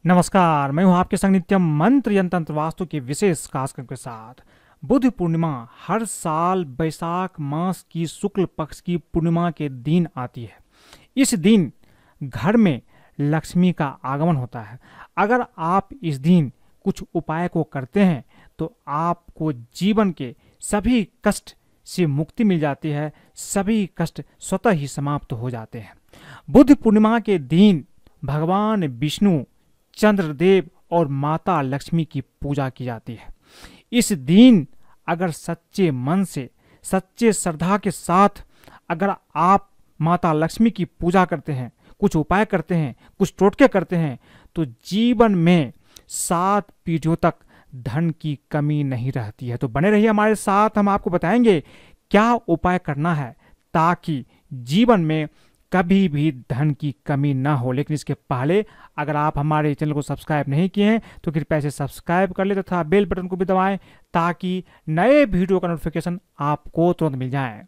नमस्कार, मैं हूं आपके संग नित्यम मंत्र यंत्र तंत्र वास्तु के विशेष कार्यक्रम के साथ। बुद्ध पूर्णिमा हर साल बैसाख मास की शुक्ल पक्ष की पूर्णिमा के दिन आती है। इस दिन घर में लक्ष्मी का आगमन होता है। अगर आप इस दिन कुछ उपाय को करते हैं तो आपको जीवन के सभी कष्ट से मुक्ति मिल जाती है, सभी कष्ट स्वतः ही समाप्त हो जाते हैं। बुद्ध पूर्णिमा के दिन भगवान विष्णु, चंद्रदेव और माता लक्ष्मी की पूजा की जाती है। इस दिन अगर सच्चे मन से, सच्चे श्रद्धा के साथ अगर आप माता लक्ष्मी की पूजा करते हैं, कुछ उपाय करते हैं, कुछ टोटके करते हैं, तो जीवन में 7 पीढ़ियों तक धन की कमी नहीं रहती है। तो बने रहिए हमारे साथ, हम आपको बताएंगे क्या उपाय करना है ताकि जीवन में कभी भी धन की कमी ना हो। लेकिन इसके पहले अगर आप हमारे चैनल को सब्सक्राइब नहीं किए हैं तो कृपया से सब्सक्राइब कर ले तथा बेल बटन को भी दबाएं ताकि नए वीडियो का नोटिफिकेशन आपको तुरंत मिल जाए।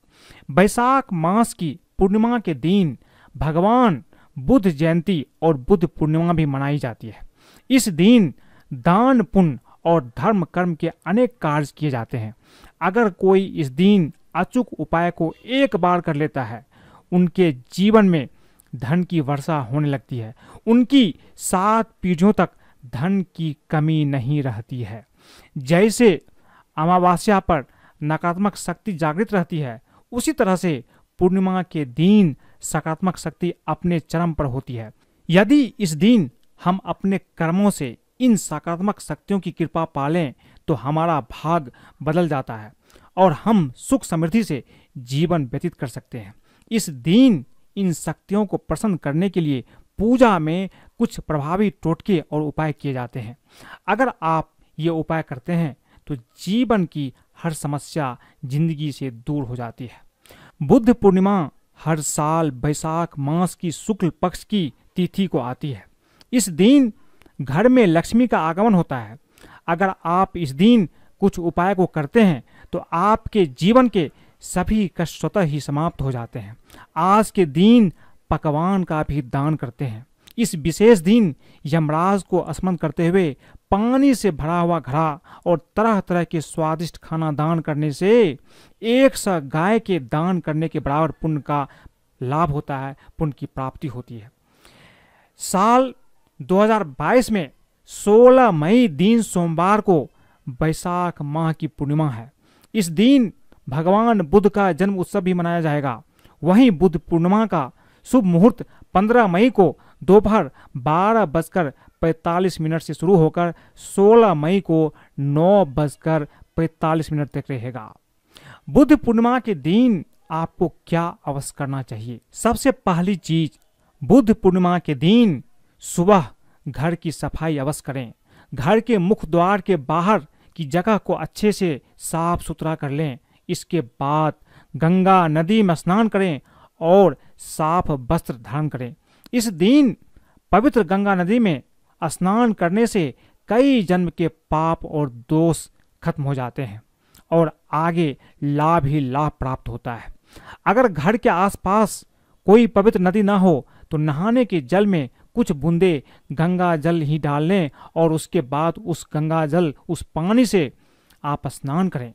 बैसाख मास की पूर्णिमा के दिन भगवान बुद्ध जयंती और बुद्ध पूर्णिमा भी मनाई जाती है। इस दिन दान, पुण्य और धर्म कर्म के अनेक कार्य किए जाते हैं। अगर कोई इस दिन अचूक उपाय को एक बार कर लेता है, उनके जीवन में धन की वर्षा होने लगती है। उनकी 7 पीढ़ियों तक धन की कमी नहीं रहती है। जैसे अमावस्या पर नकारात्मक शक्ति जागृत रहती है, उसी तरह से पूर्णिमा के दिन सकारात्मक शक्ति अपने चरम पर होती है। यदि इस दिन हम अपने कर्मों से इन सकारात्मक शक्तियों की कृपा पालें तो हमारा भाग बदल जाता है और हम सुख समृद्धि से जीवन व्यतीत कर सकते हैं। इस दिन इन शक्तियों को प्रसन्न करने के लिए पूजा में कुछ प्रभावी टोटके और उपाय किए जाते हैं। अगर आप ये उपाय करते हैं तो जीवन की हर समस्या जिंदगी से दूर हो जाती है। बुद्ध पूर्णिमा हर साल बैसाख मास की शुक्ल पक्ष की तिथि को आती है। इस दिन घर में लक्ष्मी का आगमन होता है। अगर आप इस दिन कुछ उपाय को करते हैं तो आपके जीवन के सभी कष्ट स्वतः ही समाप्त हो जाते हैं। आज के दिन पकवान का भी दान करते हैं। इस विशेष दिन यमराज को स्मरण करते हुए पानी से भरा हुआ घड़ा और तरह तरह के स्वादिष्ट खाना दान करने से 100 गाय के दान करने के बराबर पुण्य का लाभ होता है, पुण्य की प्राप्ति होती है। साल 2022 में 16 मई दिन सोमवार को बैसाख माह की पूर्णिमा है। इस दिन भगवान बुद्ध का जन्म उत्सव भी मनाया जाएगा। वहीं बुद्ध पूर्णिमा का शुभ मुहूर्त 15 मई को दोपहर 12:45 से शुरू होकर 16 मई को 9:45 तक रहेगा। बुद्ध पूर्णिमा के दिन आपको क्या अवश्य करना चाहिए? सबसे पहली चीज, बुद्ध पूर्णिमा के दिन सुबह घर की सफाई अवश्य करें। घर के मुख्य द्वार के बाहर की जगह को अच्छे से साफ सुथरा कर लें। इसके बाद गंगा नदी में स्नान करें और साफ वस्त्र धारण करें। इस दिन पवित्र गंगा नदी में स्नान करने से कई जन्म के पाप और दोष खत्म हो जाते हैं और आगे लाभ ही लाभ प्राप्त होता है। अगर घर के आसपास कोई पवित्र नदी ना हो तो नहाने के जल में कुछ बूंदे गंगा जल ही डाल लें और उसके बाद उस गंगा जल, उस पानी से आप स्नान करें।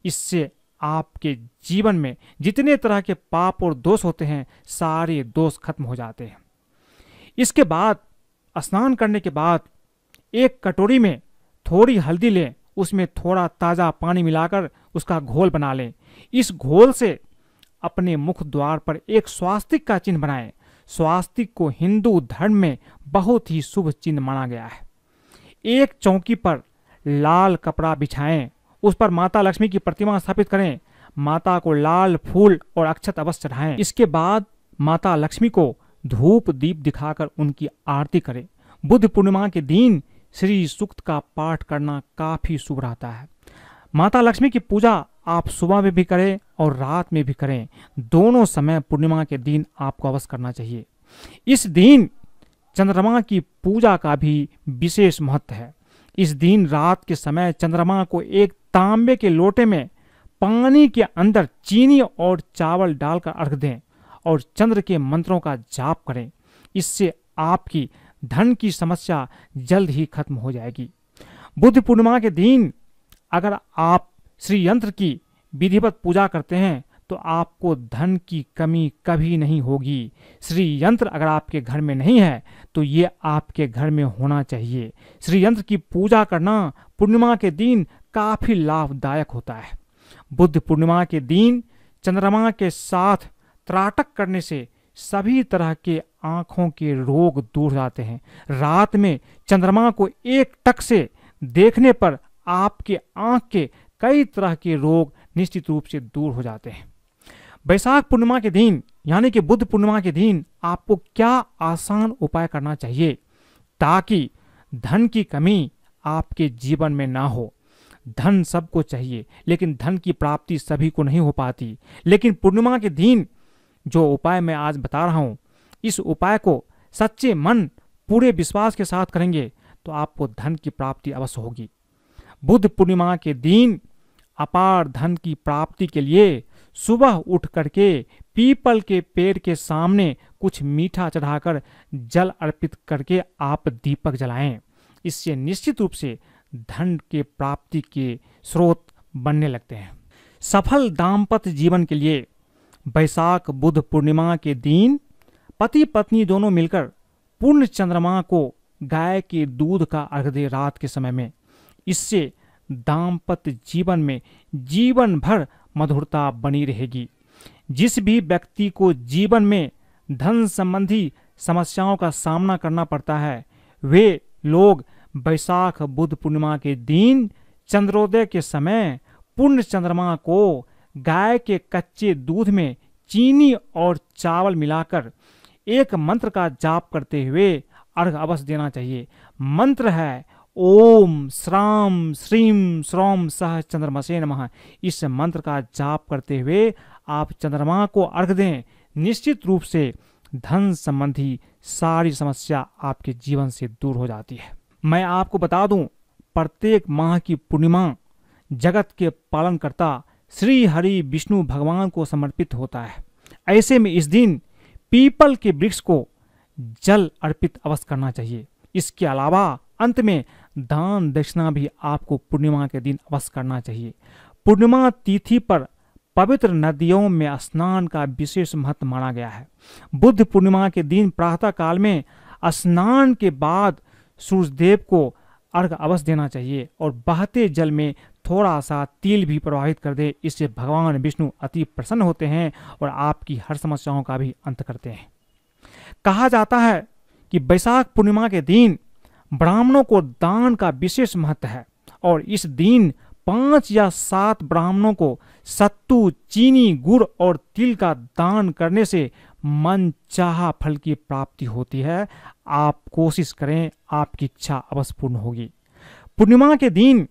इससे आपके जीवन में जितने तरह के पाप और दोष होते हैं, सारे दोष खत्म हो जाते हैं। इसके बाद स्नान करने के बाद एक कटोरी में थोड़ी हल्दी लें, उसमें थोड़ा ताज़ा पानी मिलाकर उसका घोल बना लें। इस घोल से अपने मुख द्वार पर एक स्वास्तिक का चिन्ह बनाएं। स्वास्तिक को हिंदू धर्म में बहुत ही शुभ चिन्ह माना गया है। एक चौकी पर लाल कपड़ा बिछाएं, उस पर माता लक्ष्मी की प्रतिमा स्थापित करें। माता को लाल फूल और अक्षत अवश्य चढ़ाएं। इसके बाद माता लक्ष्मी को धूप दीप दिखाकर उनकी आरती करें। बुद्ध पूर्णिमा के दिन श्री सूक्त का पाठ करना काफी शुभ रहता है। माता लक्ष्मी की पूजा आप सुबह में भी करें और रात में भी करें। दोनों समय पूर्णिमा के दिन आपको अवश्य करना चाहिए। इस दिन चंद्रमा की पूजा का भी विशेष महत्व है। इस दिन रात के समय चंद्रमा को एक तांबे के लोटे में पानी के अंदर चीनी और चावल डालकर अर्घ दें और चंद्र के मंत्रों का जाप करें। इससे आपकी धन की समस्या जल्द ही खत्म हो जाएगी। बुद्ध पूर्णिमा के दिन अगर आप श्री यंत्र की विधिवत पूजा करते हैं तो आपको धन की कमी कभी नहीं होगी। श्री यंत्र अगर आपके घर में नहीं है तो ये आपके घर में होना चाहिए। श्री यंत्र की पूजा करना पूर्णिमा के दिन काफी लाभदायक होता है। बुद्ध पूर्णिमा के दिन चंद्रमा के साथ त्राटक करने से सभी तरह के आंखों के रोग दूर हो जाते हैं। रात में चंद्रमा को एक टक से देखने पर आपके आंख के कई तरह के रोग निश्चित रूप से दूर हो जाते हैं। बैसाख पूर्णिमा के दिन यानी कि बुद्ध पूर्णिमा के दिन आपको क्या आसान उपाय करना चाहिए ताकि धन की कमी आपके जीवन में ना हो। धन सबको चाहिए लेकिन धन की प्राप्ति सभी को नहीं हो पाती। लेकिन पूर्णिमा के दिन जो उपाय मैं आज बता रहा हूं, इस उपाय को सच्चे मन पूरे विश्वास के साथ करेंगे तो आपको धन की प्राप्ति अवश्य होगी। बुद्ध पूर्णिमा के दिन अपार धन की प्राप्ति के लिए सुबह उठ करके पीपल के पेड़ के सामने कुछ मीठा चढ़ाकर जल अर्पित करके आप दीपक जलाएं। इससे निश्चित रूप से धन के प्राप्ति के स्रोत बनने लगते हैं। सफल दाम्पत्य जीवन के लिए बैसाख बुद्ध पूर्णिमा के दिन पति पत्नी दोनों मिलकर पूर्ण चंद्रमा को गाय के दूध का अर्घ दे रात के समय में। इससे दाम्पत्य जीवन में जीवन भर मधुरता बनी रहेगी। जिस भी व्यक्ति को जीवन में धन संबंधी समस्याओं का सामना करना पड़ता है वे लोग बैसाख बुद्ध पूर्णिमा के दिन चंद्रोदय के समय पूर्ण चंद्रमा को गाय के कच्चे दूध में चीनी और चावल मिलाकर एक मंत्र का जाप करते हुए अर्घ अवश्य देना चाहिए। मंत्र है ओम श्राम श्रीम श्रौम सह चंद्रमसे नमः। इस मंत्र का जाप करते हुए आप चंद्रमा को अर्घ दें। निश्चित रूप से धन संबंधी सारी समस्या आपके जीवन से दूर हो जाती है। मैं आपको बता दूं, प्रत्येक माह की पूर्णिमा जगत के पालनकर्ता श्री हरि विष्णु भगवान को समर्पित होता है। ऐसे में इस दिन पीपल के वृक्ष को जल अर्पित अवश्य करना चाहिए। इसके अलावा अंत में दान दक्षिणा भी आपको पूर्णिमा के दिन अवश्य करना चाहिए। पूर्णिमा तिथि पर पवित्र नदियों में स्नान का विशेष महत्व माना गया है। बुद्ध पूर्णिमा के दिन प्रातः काल में स्नान के बाद सूर्यदेव को अर्घ अवश्य देना चाहिए और बहते जल में थोड़ा सा तिल भी प्रवाहित कर दे। इससे भगवान विष्णु अति प्रसन्न होते हैं और आपकी हर समस्याओं का भी अंत करते हैं। कहा जाता है कि बैसाख पूर्णिमा के दिन ब्राह्मणों को दान का विशेष महत्व है और इस दिन 5 या 7 ब्राह्मणों को सत्तू, चीनी, गुड़ और तिल का दान करने से मन चाहा फल की प्राप्ति होती है। आप कोशिश करें, आपकी इच्छा अवश्य पूर्ण होगी। पूर्णिमा के दिन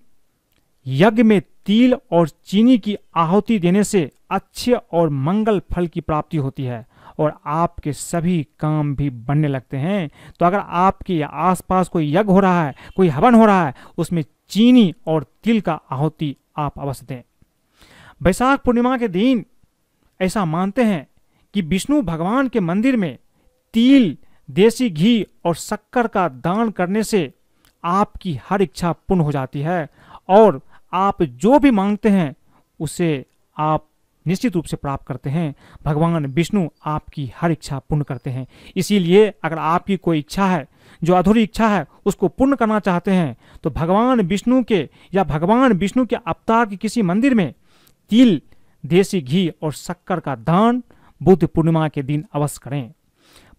यज्ञ में तिल और चीनी की आहुति देने से अच्छे और मंगल फल की प्राप्ति होती है और आपके सभी काम भी बनने लगते हैं। तो अगर आपके आसपास कोई यज्ञ हो रहा है, कोई हवन हो रहा है, उसमें चीनी और तिल का आहुति आप अवश्य दें। बैसाख पूर्णिमा के दिन ऐसा मानते हैं कि विष्णु भगवान के मंदिर में तिल, देसी घी और शक्कर का दान करने से आपकी हर इच्छा पूर्ण हो जाती है और आप जो भी मांगते हैं उसे आप निश्चित रूप से प्राप्त करते हैं। भगवान विष्णु आपकी हर इच्छा पूर्ण करते हैं। इसीलिए अगर आपकी कोई इच्छा है, जो अधूरी इच्छा है, उसको पूर्ण करना चाहते हैं तो भगवान विष्णु के या भगवान विष्णु के अवतार के किसी मंदिर में तिल, देसी घी और शक्कर का दान बुद्ध पूर्णिमा के दिन अवश्य करें।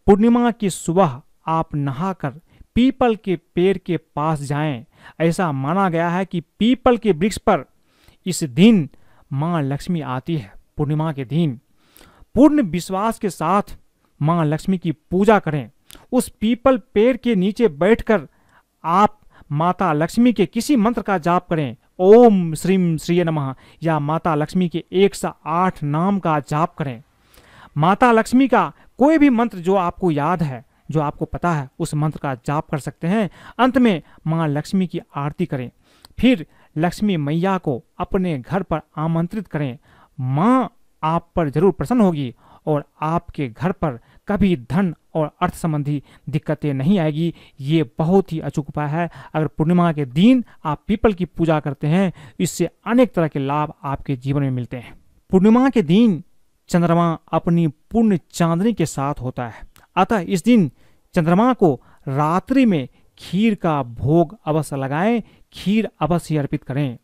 पूर्णिमा की सुबह आप नहाकर पीपल के पेड़ के पास जाएं। ऐसा माना गया है कि पीपल के वृक्ष पर इस दिन मां लक्ष्मी आती है। पूर्णिमा के दिन पूर्ण विश्वास के साथ मां लक्ष्मी की पूजा करें। उस पीपल पेड़ के नीचे बैठकर आप माता लक्ष्मी के किसी मंत्र का जाप करें। ओम श्रीम श्रीय नमः या माता लक्ष्मी के 108 नाम का जाप करें। माता लक्ष्मी का कोई भी मंत्र जो आपको याद है, जो आपको पता है, उस मंत्र का जाप कर सकते हैं। अंत में मां लक्ष्मी की आरती करें। फिर लक्ष्मी मैया को अपने घर पर आमंत्रित करें। मां आप पर जरूर प्रसन्न होगी और आपके घर पर कभी धन और अर्थ संबंधी दिक्कतें नहीं आएगी। ये बहुत ही अचूक उपाय है। अगर पूर्णिमा के दिन आप पीपल की पूजा करते हैं, इससे अनेक तरह के लाभ आपके जीवन में मिलते हैं। पूर्णिमा के दिन चंद्रमा अपनी पूर्ण चांदनी के साथ होता है, अतः इस दिन चंद्रमा को रात्रि में खीर का भोग अवश्य लगाएं, खीर अवश्य अर्पित करें।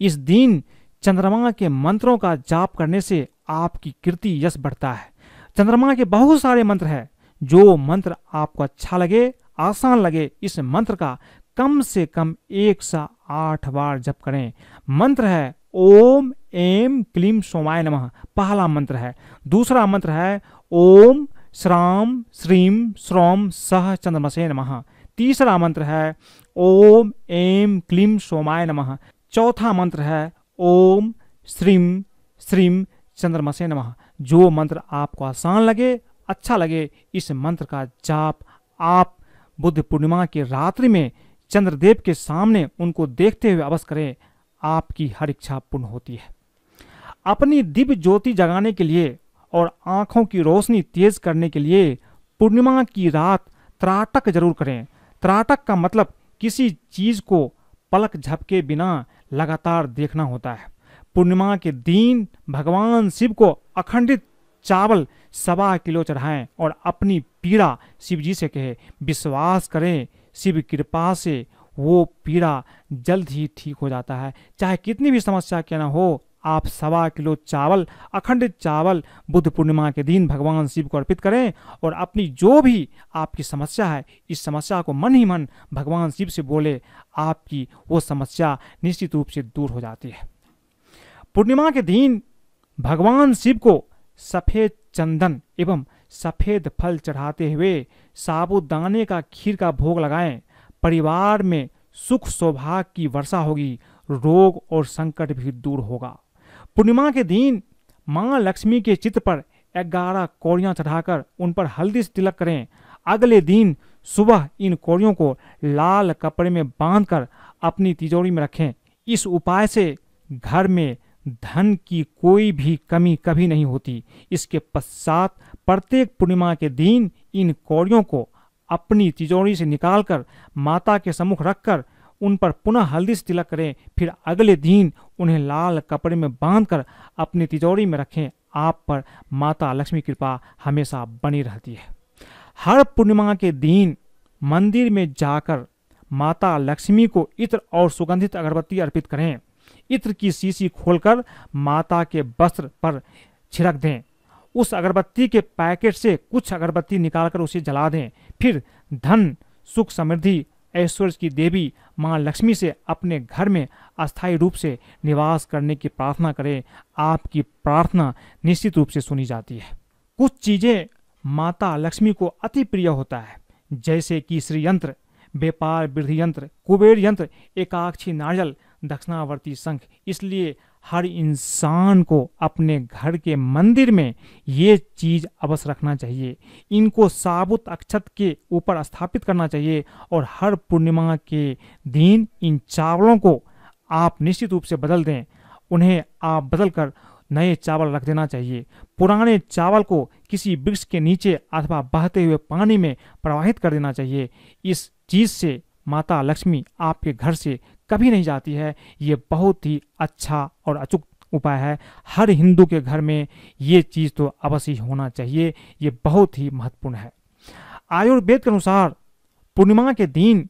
इस दिन चंद्रमा के मंत्रों का जाप करने से आपकी कीर्ति यश बढ़ता है। चंद्रमा के बहुत सारे मंत्र हैं। जो मंत्र आपको अच्छा लगे, आसान लगे, इस मंत्र का कम से कम 108 बार जप करें। मंत्र है ओम ऐं क्लीं सोमाय नमः, पहला मंत्र है। दूसरा मंत्र है ओम श्राम श्रीं श्रौम सह चंद्रमसे नमः। तीसरा मंत्र है ओम ऐं क्लीं सोमाय नमः। चौथा मंत्र है ओम श्रीं श्रीं चंद्रमसे नमः। जो मंत्र आपको आसान लगे, अच्छा लगे, इस मंत्र का जाप आप बुद्ध पूर्णिमा की रात्रि में चंद्रदेव के सामने उनको देखते हुए अवश्य करें। आपकी हर इच्छा पूर्ण होती है। अपनी दिव्य ज्योति जगाने के लिए और आंखों की रोशनी तेज करने के लिए पूर्णिमा की रात त्राटक जरूर करें। त्राटक का मतलब किसी चीज को पलक झपके बिना लगातार देखना होता है। पूर्णिमा के दिन भगवान शिव को अखंडित चावल 1.25 किलो चढ़ाएं और अपनी पीड़ा शिव जी से कहे। विश्वास करें, शिव कृपा से वो पीड़ा जल्द ही ठीक हो जाता है। चाहे कितनी भी समस्या क्यों ना हो, आप 1.25 किलो चावल, अखंडित चावल बुद्ध पूर्णिमा के दिन भगवान शिव को अर्पित करें और अपनी जो भी आपकी समस्या है, इस समस्या को मन ही मन भगवान शिव से बोले, आपकी वो समस्या निश्चित रूप से दूर हो जाती है। पूर्णिमा के दिन भगवान शिव को सफेद चंदन एवं सफेद फल चढ़ाते हुए साबूदाने का खीर का भोग लगाएं। परिवार में सुख सौभाग्य की वर्षा होगी, रोग और संकट भी दूर होगा। पूर्णिमा के दिन मां लक्ष्मी के चित्र पर 11 कौड़ियां चढ़ाकर उन पर हल्दी से तिलक करें। अगले दिन सुबह इन कौड़ियों को लाल कपड़े में बांधकर अपनी तिजोरी में रखें। इस उपाय से घर में धन की कोई भी कमी कभी नहीं होती। इसके पश्चात प्रत्येक पूर्णिमा के दिन इन कौड़ियों को अपनी तिजोरी से निकालकर माता के सम्मुख रखकर उन पर पुनः हल्दी से तिलक करें। फिर अगले दिन उन्हें लाल कपड़े में बांधकर अपनी तिजोरी में रखें। आप पर माता लक्ष्मी कृपा हमेशा बनी रहती है। हर पूर्णिमा के दिन मंदिर में जाकर माता लक्ष्मी को इत्र और सुगंधित अगरबत्ती अर्पित करें। इत्र की शीशी खोलकर माता के वस्त्र पर छिड़क दें। उस अगरबत्ती के पैकेट से कुछ अगरबत्ती निकालकर उसे जला दें। फिर धन, सुख, समृद्धि, ऐश्वर्य की देवी मां लक्ष्मी से अपने घर में अस्थायी रूप से निवास करने की प्रार्थना करें। आपकी प्रार्थना निश्चित रूप से सुनी जाती है। कुछ चीजें माता लक्ष्मी को अति प्रिय होता है, जैसे कि श्री यंत्र, व्यापार वृद्धि यंत्र, कुबेर यंत्र, एकाक्षी नारियल, दक्षिणावर्ती शंख। इसलिए हर इंसान को अपने घर के मंदिर में ये चीज अवश्य रखना चाहिए। इनको साबुत अक्षत के ऊपर स्थापित करना चाहिए और हर पूर्णिमा के दिन इन चावलों को आप निश्चित रूप से बदल दें। उन्हें आप बदल कर नए चावल रख देना चाहिए। पुराने चावल को किसी वृक्ष के नीचे अथवा बहते हुए पानी में प्रवाहित कर देना चाहिए। इस चीज से माता लक्ष्मी आपके घर से कभी नहीं जाती है। ये बहुत ही अच्छा और अचूक उपाय है। हर हिंदू के घर में ये चीज तो अवश्य होना चाहिए। ये बहुत ही महत्वपूर्ण है। आयुर्वेद के अनुसार पूर्णिमा के दिन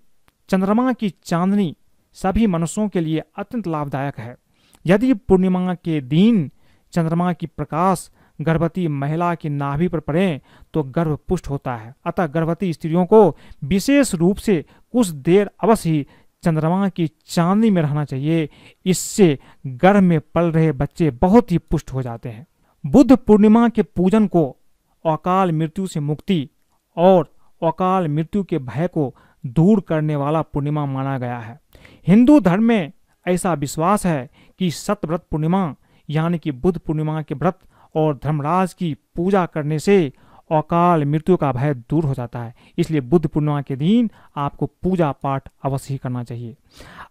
चंद्रमा की चांदनी सभी मनुष्यों के लिए अत्यंत लाभदायक है। यदि पूर्णिमा के दिन चंद्रमा की प्रकाश गर्भवती महिला की नाभि पर पड़े तो गर्भ पुष्ट होता है। अतः गर्भवती स्त्रियों को विशेष रूप से कुछ देर अवश्य ही चंद्रमा की चांदनी में रहना चाहिए। इससे गर्भ में पल रहे बच्चे बहुत ही पुष्ट हो जाते हैं। बुद्ध पूर्णिमा के पूजन को अकाल मृत्यु से मुक्ति और अकाल मृत्यु के भय को दूर करने वाला पूर्णिमा माना गया है। हिंदू धर्म में ऐसा विश्वास है कि सतव्रत पूर्णिमा यानी कि बुद्ध पूर्णिमा के व्रत और धर्मराज की पूजा करने से अकाल मृत्यु का भय दूर हो जाता है। इसलिए बुद्ध पूर्णिमा के दिन आपको पूजा पाठ अवश्य ही करना चाहिए।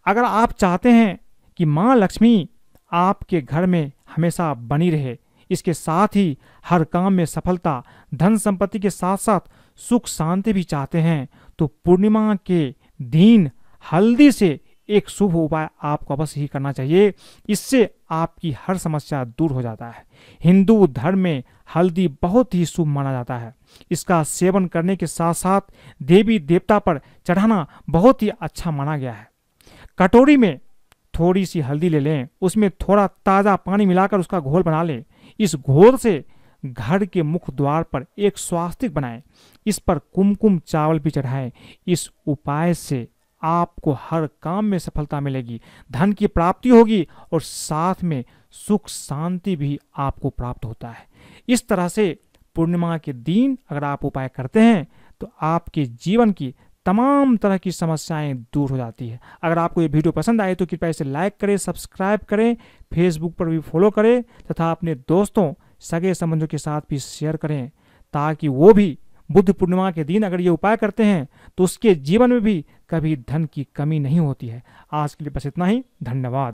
अगर आप चाहते हैं कि मां लक्ष्मी आपके घर में हमेशा बनी रहे, इसके साथ ही हर काम में सफलता, धन संपत्ति के साथ साथ सुख शांति भी चाहते हैं तो पूर्णिमा के दिन हल्दी से एक शुभ उपाय आपको अवश्य ही करना चाहिए। इससे आपकी हर समस्या दूर हो जाता है। हिंदू धर्म में हल्दी बहुत ही शुभ माना जाता है। इसका सेवन करने के साथ साथ देवी देवता पर चढ़ाना बहुत ही अच्छा माना गया है। कटोरी में थोड़ी सी हल्दी ले लें, उसमें थोड़ा ताज़ा पानी मिलाकर उसका घोल बना लें। इस घोल से घर के मुख्य द्वार पर एक स्वास्तिक बनाएं। इस पर कुमकुम चावल भी चढ़ाएं। इस उपाय से आपको हर काम में सफलता मिलेगी, धन की प्राप्ति होगी और साथ में सुख शांति भी आपको प्राप्त होता है। इस तरह से पूर्णिमा के दिन अगर आप उपाय करते हैं तो आपके जीवन की तमाम तरह की समस्याएं दूर हो जाती है। अगर आपको ये वीडियो पसंद आए तो कृपया इसे लाइक करें, सब्सक्राइब करें, फेसबुक पर भी फॉलो करें तथा अपने दोस्तों सगे संबंधियों के साथ भी शेयर करें, ताकि वो भी बुद्ध पूर्णिमा के दिन अगर ये उपाय करते हैं तो उसके जीवन में भी कभी धन की कमी नहीं होती है। आज के लिए बस इतना ही। धन्यवाद।